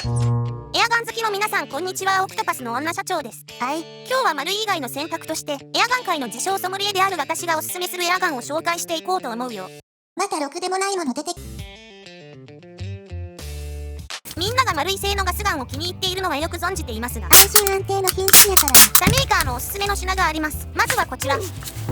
エアガン好きの皆さんこんにちは、オクトパスの女社長です。はい。今日は丸以外の選択としてエアガン界の自称ソムリエである私がおすすめするエアガンを紹介していこうと思うよ。またろくでもないもの出てき。みんなが丸い製のガスガンを気に入っているのはよく存じていますが、安心安定の品質やからな。他メーカーのおすすめの品があります。まずはこちら、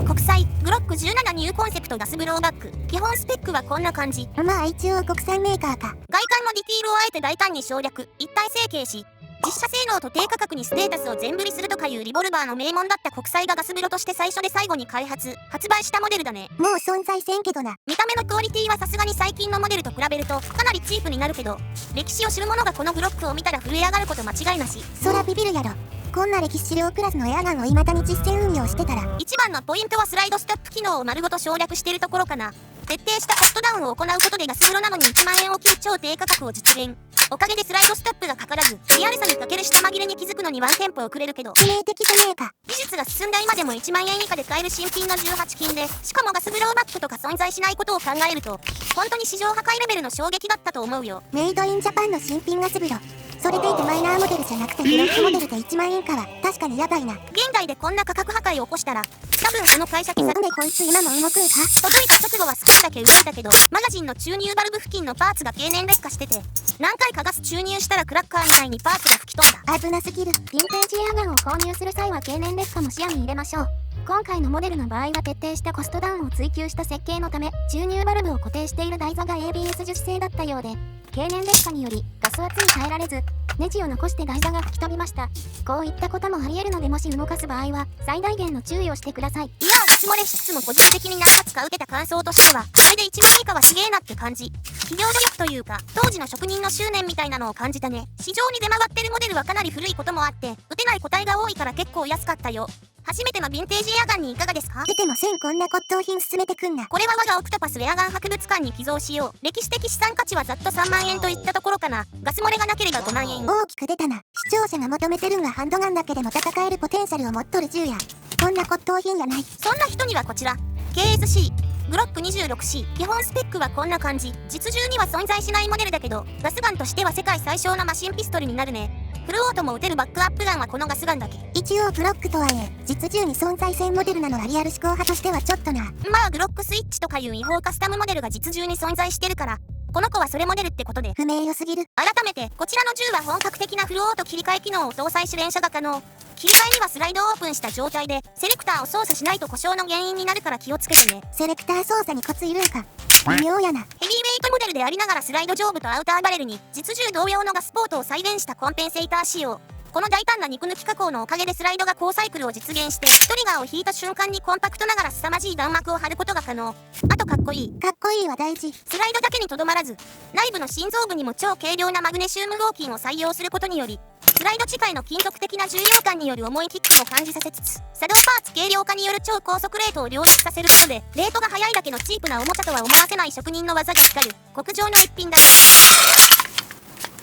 国際グロック17ニューコンセプトガスブローバッグ。基本スペックはこんな感じ。まあ一応国産メーカーか。外観のディティールをあえて大胆に省略、一体成形し、実車性能と低価格にステータスを全振りするとかいうリボルバーの名門だった国際がガス風呂として最初で最後に発売したモデルだね。もう存在せんけどな。見た目のクオリティはさすがに最近のモデルと比べるとかなりチープになるけど、歴史を知る者がこのグロックを見たら震え上がること間違いなし。そらビビるやろ。こんな歴史資料クラスのエアガンを未だに実践運用してたら。一番のポイントはスライドストップ機能を丸ごと省略しているところかな。徹底したコストダウンを行うことでガス風呂なのに1万円を切る超低価格を実現。おかげでスライドストップがかからず、リアルさに欠ける下紛れに気づくのにワンテンポ遅れるけど、致命的じゃねえか。技術が進んだ今でも1万円以下で買える新品の18金で、しかもガスブローバッグとか存在しないことを考えると、本当に市場破壊レベルの衝撃だったと思うよ。メイドインジャパンの新品ガス風呂。それでいてマイナーモデルじゃなくてグロックモデルで1万円以下は確かにヤバいな。現代でこんな価格破壊を起こしたら、多分この会社でこいつ今も動くんか。届いた直後は少しだけ動いたけど、マガジンの注入バルブ付近のパーツが経年劣化してて、何回かガス注入したらクラッカーみたいにパーツが吹き飛んだ。危なすぎる。ヴィンテージエアガンを購入する際は経年劣化も視野に入れましょう。今回のモデルの場合は徹底したコストダウンを追求した設計のため、注入バルブを固定している台座が ABS 樹脂製だったようで、経年劣化によりガス圧に耐えられず、ネジを残して台座が吹き飛びました。こういったこともあり得るので、もし動かす場合は最大限の注意をしてください。今は質漏れしつつも個人的に何発か受けた感想としては、これで1万以下はすげえなって感じ。企業努力というか、当時の職人の執念みたいなのを感じたね。市場に出回ってるモデルはかなり古いこともあって、打てない個体が多いから結構安かったよ。初めてのヴィンテージエアガンにいかがですか？出てもせんこんな骨董品進めてくんな。これは我がオクトパスレアガン博物館に寄贈しよう。歴史的資産価値はざっと3万円といったところかな。ガス漏れがなければ5万円。大きく出たな。視聴者が求めてるんはハンドガンだけでも戦えるポテンシャルを持っとる銃や。こんな骨董品やない。そんな人にはこちら KSC グロック 26C。 基本スペックはこんな感じ。実銃には存在しないモデルだけど、ガスガンとしては世界最小のマシンピストルになるね。フルオートも撃てるバックアップガンはこのガスガンだけ。一応グロックとはいえ実銃に存在せんモデルなのはリアル思考派としてはちょっとな。まあグロックスイッチとかいう違法カスタムモデルが実銃に存在してるから、この子はそれモデルってことで不明よすぎる。改めてこちらの銃は本格的なフルオート切り替え機能を搭載し連射が可能。切り替えにはスライドをオープンした状態でセレクターを操作しないと故障の原因になるから気をつけてね。セレクター操作にコツいるんか。微妙やな。ヘビーウェイトモデルでありながらスライド上部とアウターバレルに実銃同様のガスポートを再現したコンペンセーター仕様。この大胆な肉抜き加工のおかげでスライドが高サイクルを実現して、トリガーを引いた瞬間にコンパクトながら凄まじい弾幕を張ることが可能。あとかっこいい。かっこいいは大事。スライドだけにとどまらず、内部の心臓部にも超軽量なマグネシウム合金を採用することにより、スライド近いの金属的な重量感による重いキックを感じさせつつ、作動パーツ軽量化による超高速レートを両立させることで、レートが速いだけのチープなおもちゃとは思わせない職人の技が光る極上の一品だね。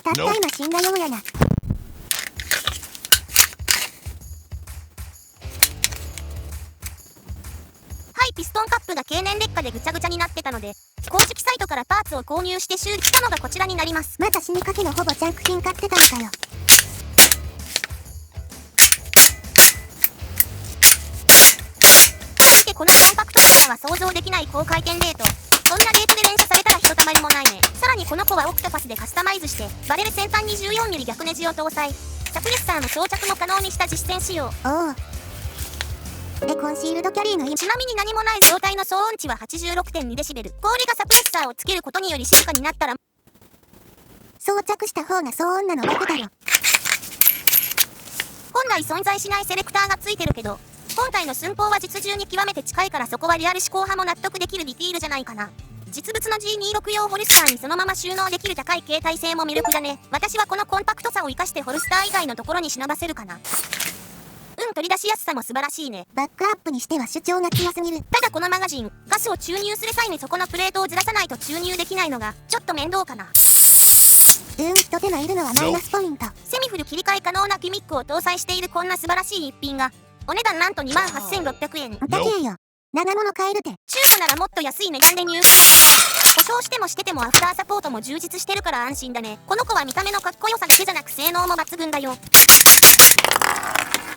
たった今死んだようやな。ピストンカップが経年劣化でぐちゃぐちゃになってたので、公式サイトからパーツを購入して修理したのがこちらになります。まだ死にかけのほぼジャンク品買ってたのかよ。見てこのコンパクトさからは想像できない高回転レート。こんなレートで連射されたらひとたまりもないね。さらにこの子はオクトパスでカスタマイズして、バレル先端に 14mm 逆ネジを搭載。サプレッサーの装着も可能にした実戦仕様。おお。でコンシールドキャリーのちなみに何もない状態の騒音値は 86.2 デシベル。氷がサプレッサーをつけることにより静かになったら、装着した方が騒音なの楽だろ。本来存在しないセレクターがついてるけど、本体の寸法は実銃に極めて近いからそこはリアル思考派も納得できるディティールじゃないかな。実物の G26 用ホルスターにそのまま収納できる高い携帯性も魅力だね。私はこのコンパクトさを生かしてホルスター以外のところに忍ばせるかな。取り出しやすさも素晴らしいね。バックアップにしては主張が強すぎる。ただこのマガジン、ガスを注入する際にそこのプレートをずらさないと注入できないのがちょっと面倒かな。ひと手間いるのはマイナスポイント。セミフル切り替え可能なギミックを搭載しているこんな素晴らしい一品が、お値段なんと 28,600 円。高えよ。長物買えるて。中古ならもっと安い値段で入手。故障してもしててもアフターサポートも充実してるから安心だね。この子は見た目のかっこよさだけじゃなく性能も抜群だよ。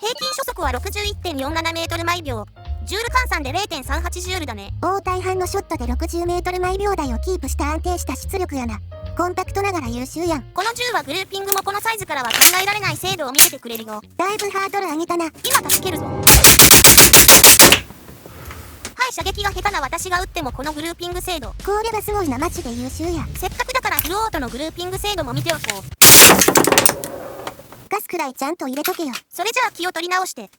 平均初速は 61.47 メートル毎秒。ジュール換算で 0.38 ジュールだね。大半のショットで60メートル毎秒台をキープした安定した出力やな。コンパクトながら優秀やん。この銃はグルーピングもこのサイズからは考えられない精度を見せてくれるよ。だいぶハードル上げたな。今助けるぞ。はい、射撃が下手な私が撃ってもこのグルーピング精度。これはすごいな、マジで優秀や。せっかくだからフルオートのグルーピング精度も見ておこう。ガスくらいちゃんと入れとけよ。それじゃあ気を取り直して。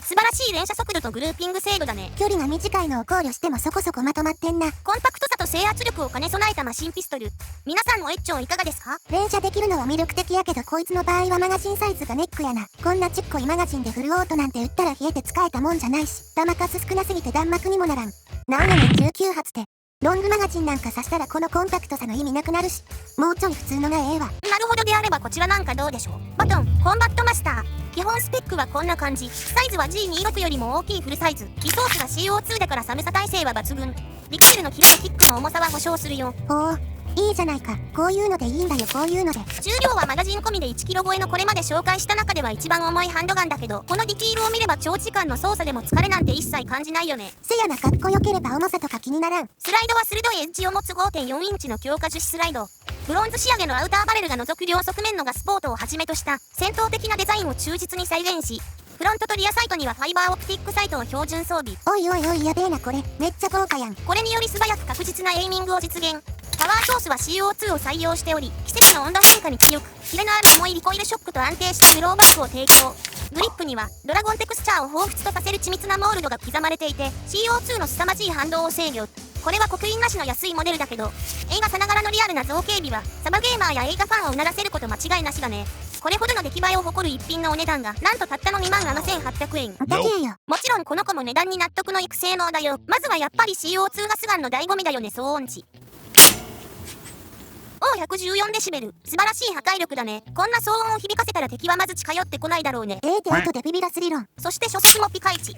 素晴らしい連射速度とグルーピング精度だね。距離が短いのを考慮してもそこそこまとまってんな。コンパクトさと制圧力を兼ね備えたマシンピストル。皆さんもエッチョンいかがですか？連射できるのは魅力的やけど、こいつの場合はマガジンサイズがネックやな。こんなちっこいマガジンでフルオートなんて撃ったら冷えて使えたもんじゃないし、弾数少なすぎて弾幕にもならん。なんやねん19発で。ロングマガジンなんか刺したらこのコンパクトさの意味なくなるし、もうちょい普通のがええわ。なるほど。であればこちらなんかどうでしょう。バトン、コンバットマスター。基本スペックはこんな感じ。サイズは G26 よりも大きいフルサイズ。リソースが CO2 だから寒さ耐性は抜群。リキールのキレとキックの重さは保証するよ。ほう、いいじゃないか。こういうのでいいんだよ、こういうので。重量はマガジン込みで 1kg 超えのこれまで紹介した中では一番重いハンドガンだけど、このディティールを見れば長時間の操作でも疲れなんて一切感じないよね。せやな、かっこよければ重さとか気にならん。スライドは鋭いエッジを持つ 5.4 インチの強化樹脂スライド。ブロンズ仕上げのアウターバレルが除く両側面のガスポートをはじめとした戦闘的なデザインを忠実に再現し、フロントとリアサイトにはファイバーオプティックサイトを標準装備。おいおいおい、やべえなこれ。めっちゃ豪華やん。これにより素早く確実なエイミングを実現。パワーソースは CO2 を採用しており、季節の温度変化に強く、キレのある重いリコイルショックと安定したブローバックを提供。グリップにはドラゴンテクスチャーを彷彿とさせる緻密なモールドが刻まれていて、 CO2 の凄まじい反動を制御。これは刻印なしの安いモデルだけど、映画さながらのリアルな造形美はサバゲーマーや映画ファンをうならせること間違いなしだね。これほどの出来栄えを誇る一品のお値段がなんとたったの27,800円。高えよ。もちろんこの子も値段に納得のいく性能だよ。まずはやっぱり CO2 ガスガンの醍醐味だよね。騒音値114デシベル。素晴らしい破壊力だね。こんな騒音を響かせたら敵はまず近寄ってこないだろうね。って後でビビらす理論。そして初速もピカイチ。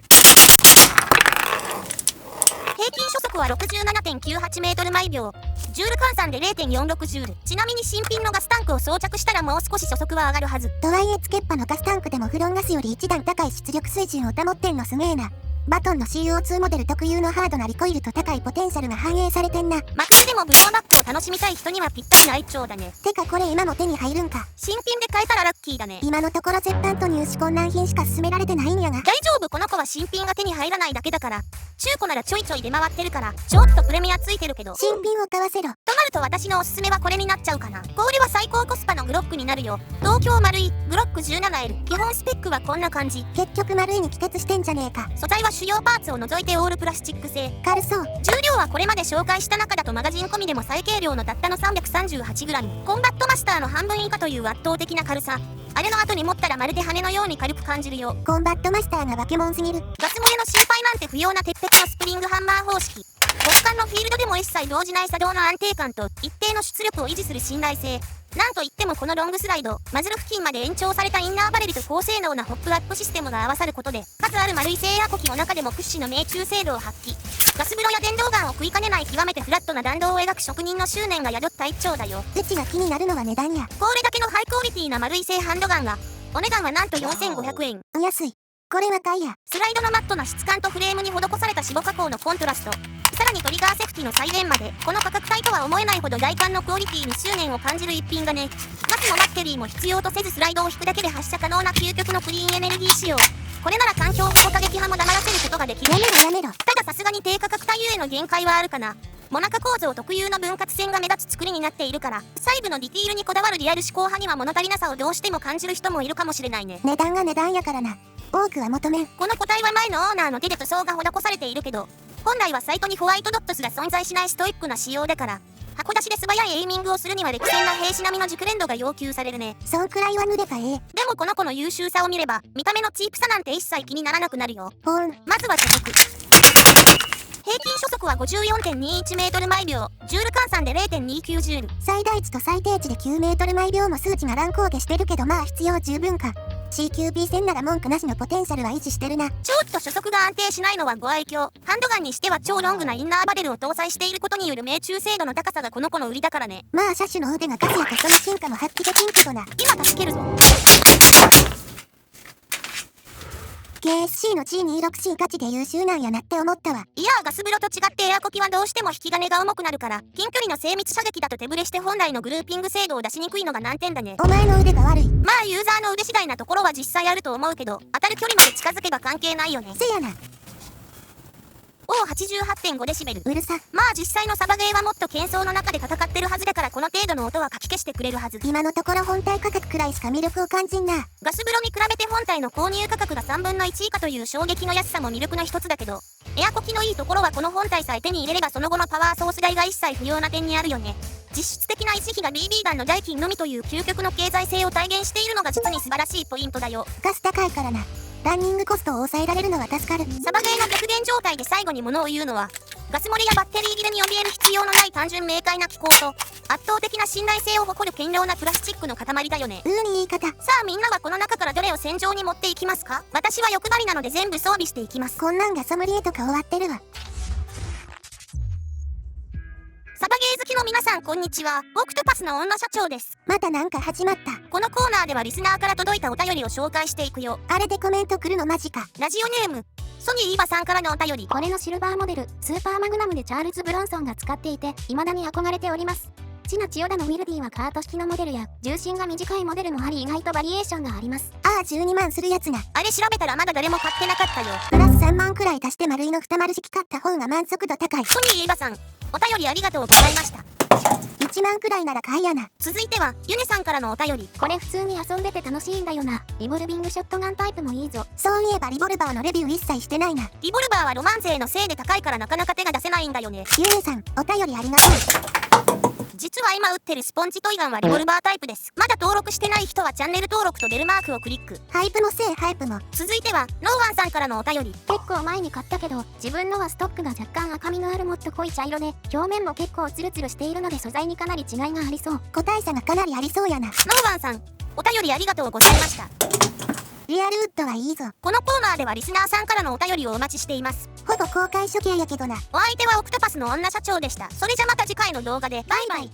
平均初速は 67.98 メートル毎秒。ジュール換算で 0.46 ジュール。ちなみに新品のガスタンクを装着したらもう少し初速は上がるはず。とはいえつけっぱのガスタンクでもフロンガスより一段高い出力水準を保ってんのすげえな。バトンの CO2 モデル特有のハードなリコイルと高いポテンシャルが反映されてんな。マックスでもブローバックを楽しみたい人にはぴったりな一丁だね。てかこれ今も手に入るんか。新品で買えたらラッキーだね。今のところ絶版と入手困難品しか勧められてないんやが。大丈夫、この子は新品が手に入らないだけだから。中古ならちょいちょい出回ってるから、ちょっとプレミアついてるけど。新品を買わせろ。となると私のおすすめはこれになっちゃうかな。これは最高コスパのグロックになるよ。東京丸いグロック 17L。基本スペックはこんな感じ。結局丸いに帰結してんじゃねえか。素材は主要パーツを除いてオールプラスチック製。軽そう。重量はこれまで紹介した中だとマガジン込みでも最軽量のたったの 338g。コンバットマスターの半分以下という圧倒的な軽さ。あれの後に持ったらまるで羽のように軽く感じるよ。コンバットマスターが化け物すぎる。ガス漏れの心配なんて不要な鉄壁のスプリングハンマー方式。極寒のフィールドでも一切動じない作動の安定感と一定の出力を維持する信頼性。なんといってもこのロングスライド、マズル付近まで延長されたインナーバレルと高性能なホップアップシステムが合わさることで、数ある丸い製エアコ機の中でも屈指の命中精度を発揮。ガス風呂や電動ガンを食いかねない極めてフラットな弾道を描く職人の執念が宿った一丁だよ。うちが気になるのは値段や。これだけのハイクオリティな丸い製ハンドガンが、お値段はなんと4500円。安い。これは買いや。スライドのマットな質感とフレームに施された脂肪加工のコントラスト。さらにトリガーセーフティの再現まで、この価格帯とは思えないほど大胆のクオリティに執念を感じる一品だね。ガスもバッテリーも必要とせずスライドを引くだけで発射可能な究極のクリーンエネルギー仕様。これなら環境保護過激派も黙らせることができる。やめろやめろ。たださすがに低価格帯ゆえの限界はあるかな。モナカ構造特有の分割線が目立つ作りになっているから、細部のディティールにこだわるリアル思考派には物足りなさをどうしても感じる人もいるかもしれないね。値段が値段やからな。多くは求めん。この個体は前のオーナーの手で塗装が施されているけど、本来はサイトにホワイトドットすら存在しないストイックな仕様だから、箱出しで素早いエイミングをするには歴戦な兵士並みの熟練度が要求されるね。そんくらいは塗ればええ。でもこの子の優秀さを見れば、見た目のチープさなんて一切気にならなくなるよ。ほん。まずは初速。平均初速は 54.21 メートル毎秒。ジュール換算で 0.29 ジュール。最大値と最低値で9メートル毎秒も数値が乱高下してるけどまあ必要十分か。CQB 戦なら文句なしのポテンシャルは維持してるな。ちょっと初速が安定しないのはご愛嬌。ハンドガンにしては超ロングなインナーバレルを搭載していることによる命中精度の高さがこの子の売りだからね。まあ車種の腕がガスやとその進化も発揮できんけどな。今助けるぞ。KSC の G26C ガチで優秀なんやなって思ったわ。いやーガス風呂と違ってエアコキはどうしても引き金が重くなるから近距離の精密射撃だと手ブレして本来のグルーピング精度を出しにくいのが難点だね。お前の腕が悪い。まあユーザーの腕次第なところは実際あると思うけど当たる距離まで近づけば関係ないよね。せやな。88.5 デシベル。うるさ。まあ実際のサバゲーはもっと喧騒の中で戦ってるはずだからこの程度の音はかき消してくれるはず。今のところ本体価格くらいしか魅力を感じんな。ガス風呂に比べて本体の購入価格が3分の1以下という衝撃の安さも魅力の一つだけど、エアコキのいいところはこの本体さえ手に入れればその後のパワーソース代が一切不要な点にあるよね。実質的な維持費が BB 弾の代金のみという究極の経済性を体現しているのが実に素晴らしいポイントだよ。ガス高いからな。ランニングコストを抑えられるのは助かる。サバゲーの逆電状態で最後に物を言うのは、ガス漏れやバッテリー切れに怯える必要のない単純明快な機構と、圧倒的な信頼性を誇る堅牢なプラスチックの塊だよね。に言い方。さあみんなはこの中からどれを戦場に持っていきますか？私は欲張りなので全部装備していきます。こんなんがソムリエとか終わってるわ。サバゲー好きの皆さんこんにちは。オクトパスの女社長です。またなんか始まった。このコーナーではリスナーから届いたお便りを紹介していくよ。あれでコメント来るのマジか。ラジオネームソニーイバさんからのお便り。これのシルバーモデル、スーパーマグナムでチャールズ・ブロンソンが使っていて、未だに憧れております。チナ千代田のウィルディはカート式のモデルや、重心が短いモデルもあり意外とバリエーションがあります。ああ12万するやつな。あれ調べたらまだ誰も買ってなかったよ。プラス3万くらい足して丸いの20式買った方が満足度高い。ソニーイバさん、お便りありがとうございました。1万くらいなら買いやな。続いてはユネさんからのお便り。これ普通に遊んでて楽しいんだよな。リボルビングショットガンタイプもいいぞ。そういえばリボルバーのレビュー一切してないな。リボルバーはロマン勢のせいで高いからなかなか手が出せないんだよね。ゆうねさん、お便りありがとう。実は今撃ってるスポンジトイガンはリボルバータイプです。まだ登録してない人はチャンネル登録とベルマークをクリック。ハイプもせえハイプも。続いてはノーワンさんからのお便り。結構前に買ったけど、自分のはストックが若干赤みのあるもっと濃い茶色で、表面も結構ツルツルしているので素材にかなり違いがありそう。個体差がかなりありそうやな。ノーワンさん、お便りありがとうございました。リアルウッドはいいぞ。このコーナーではリスナーさんからのお便りをお待ちしています。ほぼ公開処刑やけどな。お相手はオクトパスの女社長でした。それじゃまた次回の動画でバイバイ。